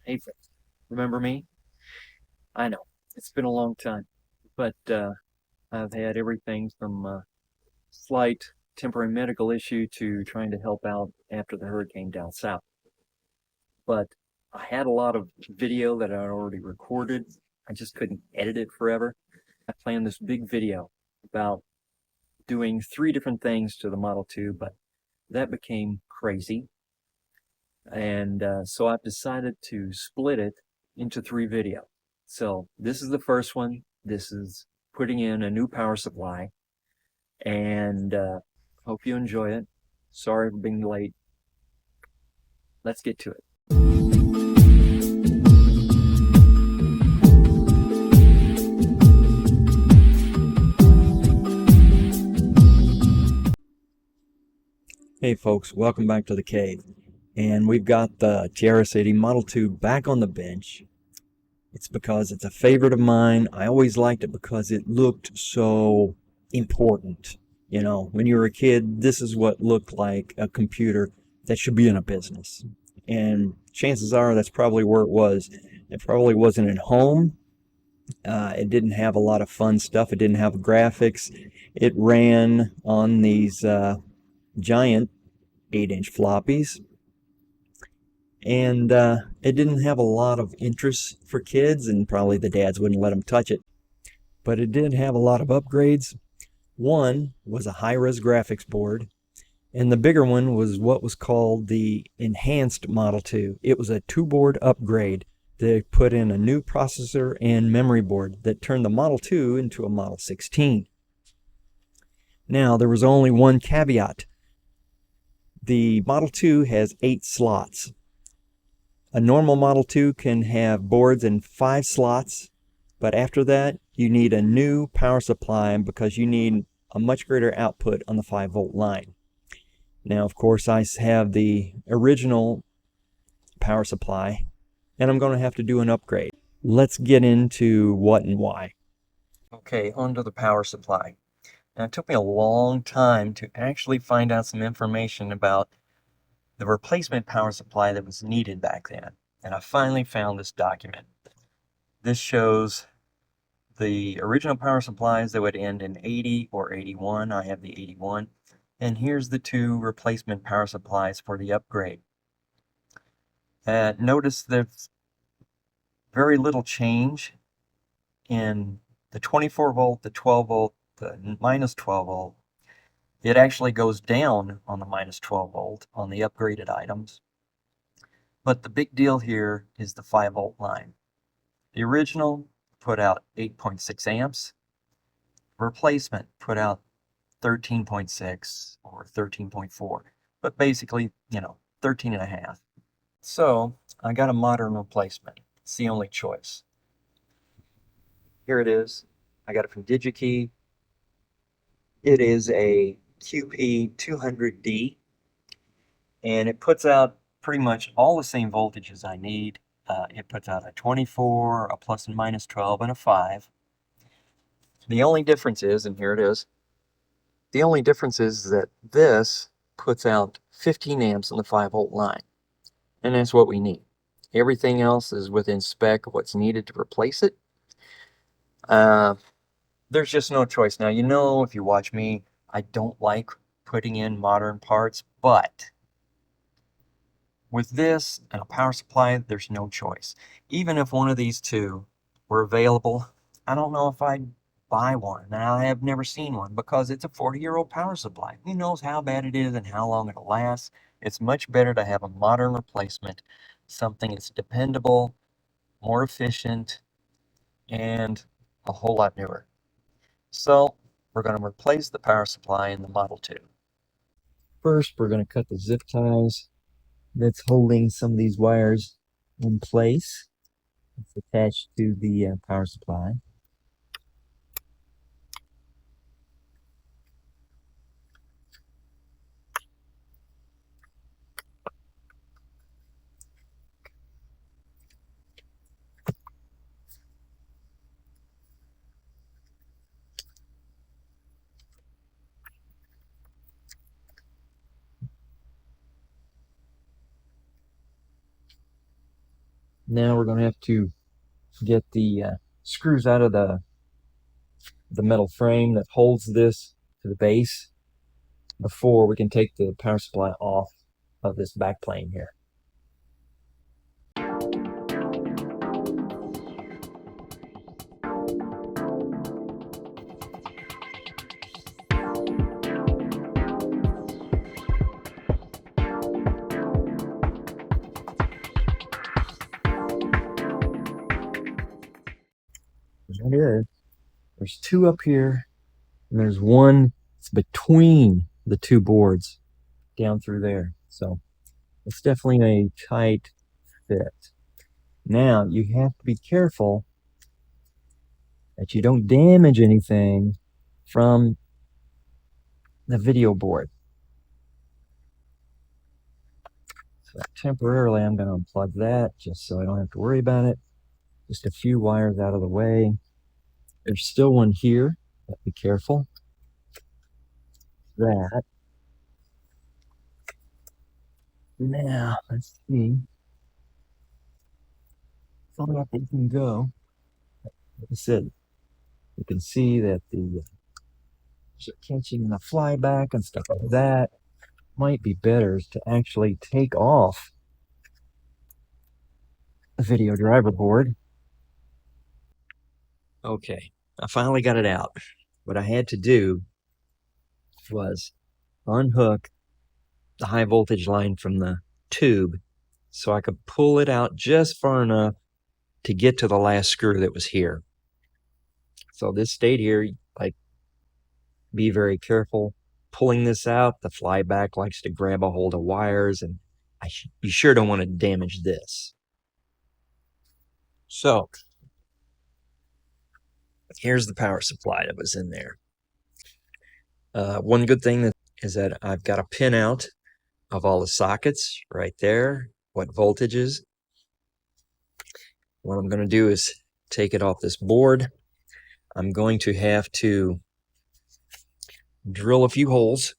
Hey, friends, remember me? I know it's been a long time, but I've had everything from slight temporary medical issue to trying to help out after the hurricane down south. But I had a lot of video that I already recorded. I just couldn't edit it forever. I planned this big video about doing three different things to the Model 2, but that became crazy. And so I've decided to split it into three videos. So this is the first one. This is putting in a new power supply, and hope you enjoy it. Sorry for being late. Let's get to it. Hey folks, welcome back to the cave. And we've got the TRS-80 Model 2 back on the bench. It's because it's a favorite of mine. I always liked it because it looked so important. You know, when you were a kid, this is what looked like a computer that should be in a business. And chances are that's probably where it was. It probably wasn't at home. It didn't have a lot of fun stuff. It didn't have graphics. It ran on these giant 8-inch floppies. And it didn't have a lot of interest for kids, and probably the dads wouldn't let them touch it. But it did have a lot of upgrades. One was a high-res graphics board, and the bigger one was what was called the Enhanced Model 2. It was a two-board upgrade. They put in a new processor and memory board that turned the Model 2 into a Model 16. Now, there was only one caveat. The Model 2 has 8 slots. A normal Model 2 can have boards in 5 slots, but after that, you need a new power supply because you need a much greater output on the 5-volt line. Now, of course, I have the original power supply, and I'm going to have to do an upgrade. Let's get into what and why. Okay, onto the power supply. Now, it took me a long time to actually find out some information about the replacement power supply that was needed back then. And I finally found this document. This shows the original power supplies that would end in 80 or 81. I have the 81. And here's the two replacement power supplies for the upgrade. Notice there's very little change in the 24 volt, the 12 volt, the minus 12 volt. It actually goes down on the minus 12 volt on the upgraded items. But the big deal here is the 5-volt line. The original put out 8.6 amps. Replacement put out 13.6 or 13.4, but basically, 13 and a half. So I got a modern replacement. It's the only choice. Here it is. I got it from DigiKey. It is a QP200D, and it puts out pretty much all the same voltages I need. It puts out a 24, a plus and minus 12, and a 5. The only difference is, and here it is, the only difference is that this puts out 15 amps on the 5-volt line, and that's what we need. Everything else is within spec of what's needed to replace it. There's just no choice. Now, if you watch me, I don't like putting in modern parts, but with this and a power supply, there's no choice. Even if one of these two were available, I don't know if I'd buy one. Now, I have never seen one because it's a 40-year-old power supply. Who knows how bad it is and how long it'll last? It's much better to have a modern replacement, something that's dependable, more efficient, and a whole lot newer. So, we're going to replace the power supply in the Model 2. First, we're going to cut the zip ties that's holding some of these wires in place. It's attached to the power supply. Now we're going to have to get the screws out of the metal frame that holds this to the base before we can take the power supply off of this back plane here. That is, there's two up here, and there's one that's between the two boards down through there. So it's definitely a tight fit. Now you have to be careful that you don't damage anything from the video board. So temporarily I'm going to unplug that just so I don't have to worry about it. Just a few wires out of the way. There's still one here, but be careful. That. Now, let's see. How up we can go. Like I said, you can see that the catching the flyback and stuff like that might be better to actually take off the video driver board. Okay, I finally got it out. What I had to do was unhook the high voltage line from the tube so I could pull it out just far enough to get to the last screw that was here. So this stayed here. Like, be very careful pulling this out. The flyback likes to grab a hold of wires, and you sure don't want to damage this. So here's the power supply that was in there. One good thing is that I've got a pin out of all the sockets right there, what voltages. What I'm going to do is take it off this board. I'm going to have to drill a few holes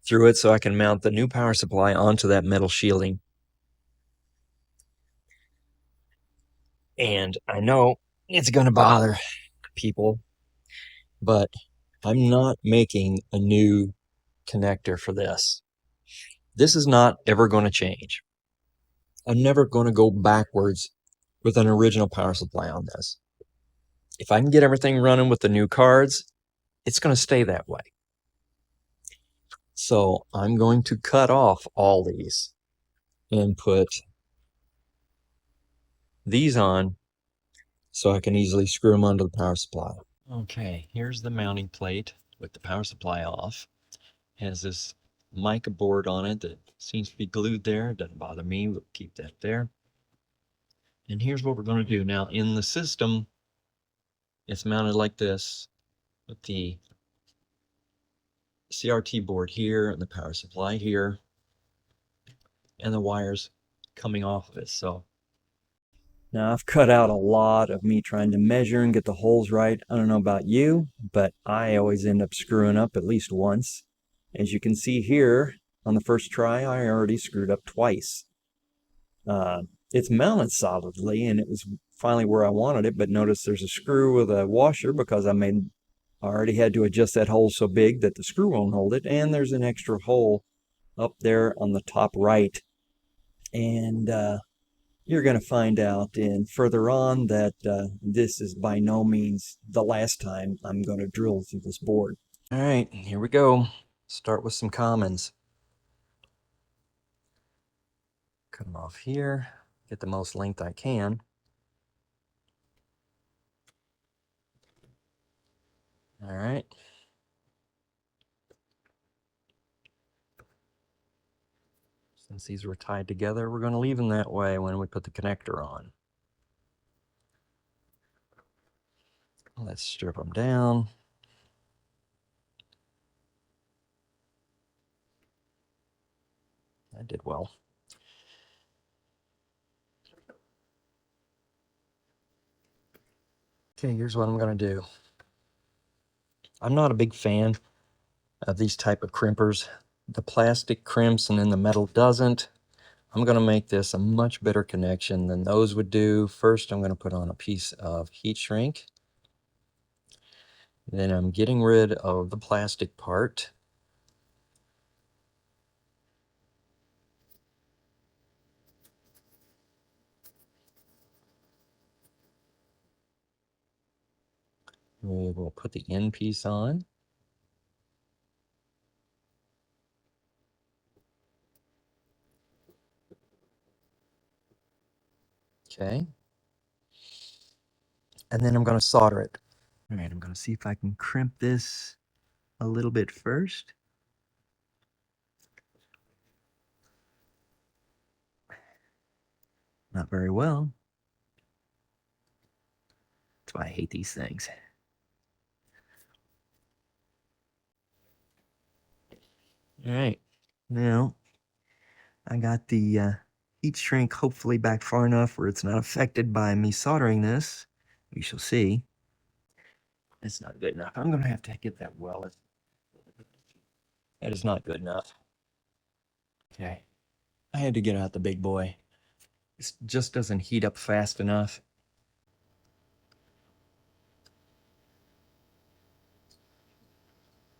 through it so I can mount the new power supply onto that metal shielding. And I know it's going to bother people, but I'm not making a new connector for this. This is not ever going to change. I'm never going to go backwards with an original power supply on this. If I can get everything running with the new cards, it's going to stay that way. So I'm going to cut off all these and put these on so I can easily screw them onto the power supply. Okay, here's the mounting plate with the power supply off. It has this mica board on it that seems to be glued there. It doesn't bother me. We'll keep that there. And here's what we're going to do. Now, in the system, it's mounted like this with the CRT board here and the power supply here and the wires coming off of it. So now I've cut out a lot of me trying to measure and get the holes right. I don't know about you, but I always end up screwing up at least once. As you can see here, on the first try, I already screwed up twice. It's mounted solidly, and it was finally where I wanted it, but notice there's a screw with a washer because I already had to adjust that hole so big that the screw won't hold it, and there's an extra hole up there on the top right. And you're going to find out further on that this is by no means the last time I'm going to drill through this board. All right, here we go. Start with some commons. Cut them off here, get the most length I can. All right. Since these were tied together, we're going to leave them that way when we put the connector on. Let's strip them down. I did well. Okay, here's what I'm going to do. I'm not a big fan of these type of crimpers. The plastic crimps and then the metal doesn't. I'm going to make this a much better connection than those would do. First, I'm going to put on a piece of heat shrink. Then I'm getting rid of the plastic part. We will put the end piece on. Okay. And then I'm going to solder it. All right, I'm going to see if I can crimp this a little bit first. Not very well. That's why I hate these things. All right, now I got the heat shrink hopefully back far enough where it's not affected by me soldering this. We shall see. It's not good enough. I'm going to have to get that welded. That is not good enough. Okay. I had to get out the big boy. This just doesn't heat up fast enough.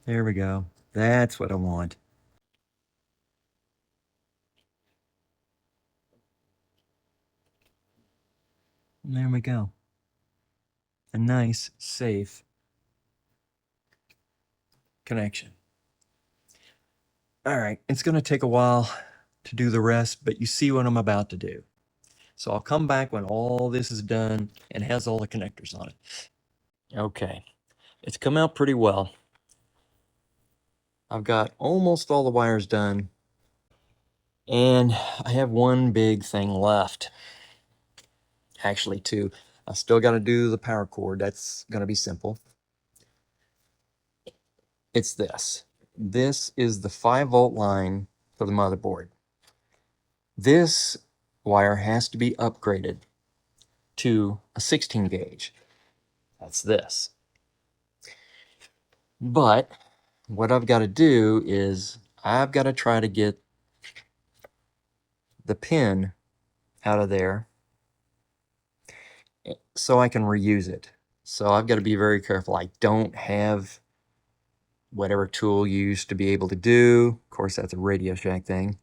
There we go. That's what I want. And there we go. A nice, safe connection. All right, it's going to take a while to do the rest, but you see what I'm about to do. So I'll come back when all this is done and has all the connectors on it. Okay, it's come out pretty well. I've got almost all the wires done, and I have one big thing left. Actually, two. I still got to do the power cord. That's going to be simple. It's this. This is the 5-volt line for the motherboard. This wire has to be upgraded to a 16 gauge. That's this. But what I've got to do is I've got to try to get the pin out of there so I can reuse it. So I've got to be very careful. I don't have whatever tool you used to be able to do. Of course, that's a Radio Shack thing.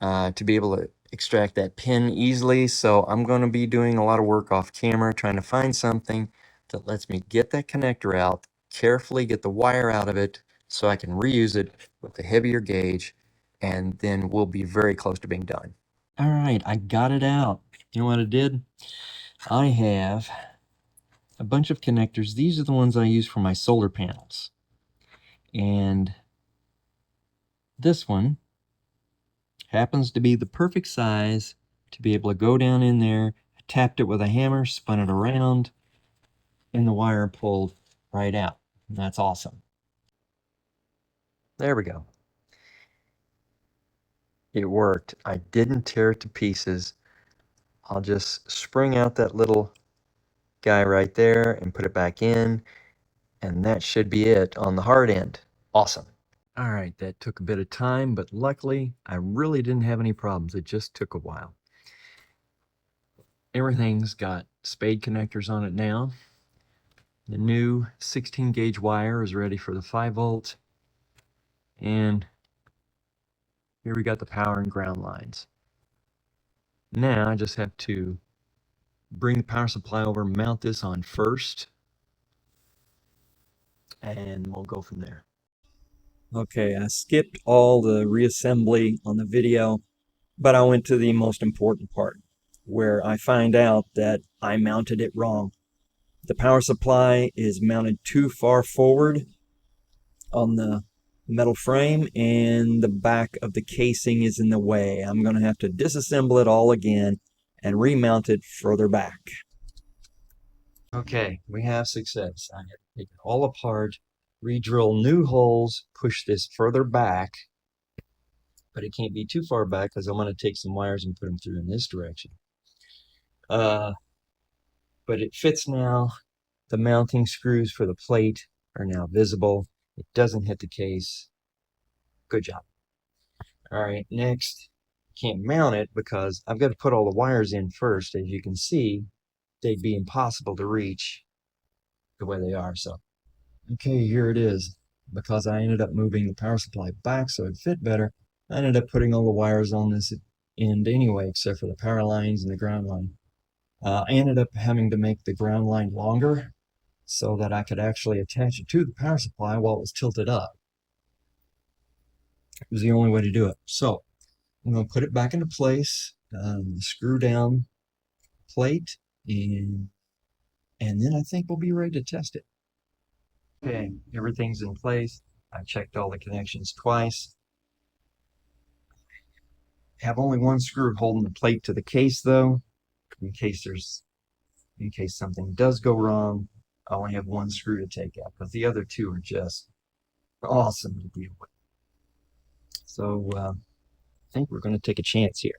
To be able to extract that pin easily. So I'm going to be doing a lot of work off camera, trying to find something that lets me get that connector out, carefully get the wire out of it so I can reuse it with a heavier gauge, and then we'll be very close to being done. All right, I got it out. You know what I did? I have a bunch of connectors. These are the ones I use for my solar panels. And this one happens to be the perfect size to be able to go down in there, tapped it with a hammer, spun it around, and the wire pulled right out. And that's awesome. There we go. It worked. I didn't tear it to pieces. I'll just spring out that little guy right there and put it back in, and that should be it on the hard end. Awesome. All right, that took a bit of time, but luckily I really didn't have any problems. It just took a while. Everything's got spade connectors on it now. The new 16 gauge wire is ready for the 5-volt. And here we got the power and ground lines. Now I just have to bring the power supply over, mount this on first, and we'll go from there. Okay, I skipped all the reassembly on the video, but I went to the most important part, where I find out that I mounted it wrong. The power supply is mounted too far forward on the metal frame, and the back of the casing is in the way. I'm going to have to disassemble it all again and remount it further back. Okay, we have success. I have to take it all apart, re-drill new holes, push this further back, but it can't be too far back because I'm going to take some wires and put them through in this direction. But it fits now. The mounting screws for the plate are now visible. It doesn't hit the case. Good job. All right, next, can't mount it because I've got to put all the wires in first. As you can see, they'd be impossible to reach the way they are. So, okay, here it is. Because I ended up moving the power supply back so it fit better, I ended up putting all the wires on this end anyway, except for the power lines and the ground line. I ended up having to make the ground line longer so that I could actually attach it to the power supply while it was tilted up. It was the only way to do it. So I'm going to put it back into place, screw down plate, and then I think we'll be ready to test it. Okay, everything's in place. I checked all the connections twice. Have only one screw holding the plate to the case though, in case something does go wrong. I only have one screw to take out, but the other two are just awesome to deal with. So I think we're going to take a chance here.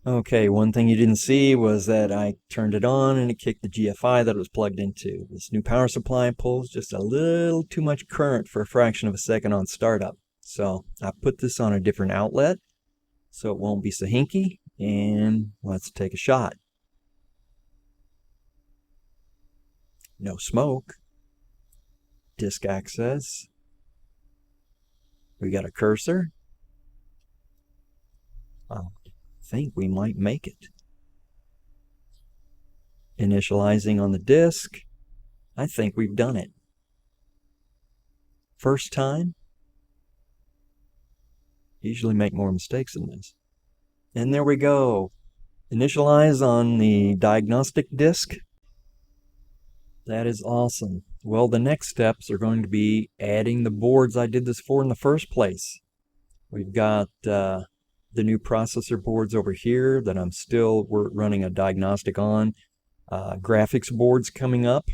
Okay, one thing you didn't see was that I turned it on and it kicked the GFI that it was plugged into. This new power supply pulls just a little too much current for a fraction of a second on startup. So I put this on a different outlet so it won't be so hinky, and let's take a shot. No smoke. Disk access. We got a cursor. I think we might make it. Initializing on the disk. I think we've done it. First time. Usually make more mistakes than this. And there we go. Initialize on the diagnostic disk. That is awesome. Well, the next steps are going to be adding the boards I did this for in the first place. We've got the new processor boards over here that I'm still running a diagnostic on. Graphics boards coming up.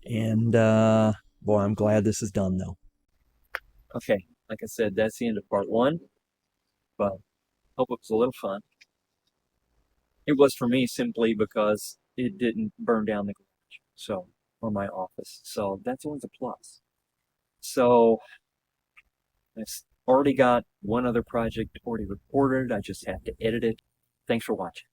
And boy, I'm glad this is done though. Okay, like I said, that's the end of part one. But hope it was a little fun. It was for me simply because it didn't burn down the garage, so, or my office. So that's always a plus. So I've already got one other project already recorded. I just have to edit it. Thanks for watching.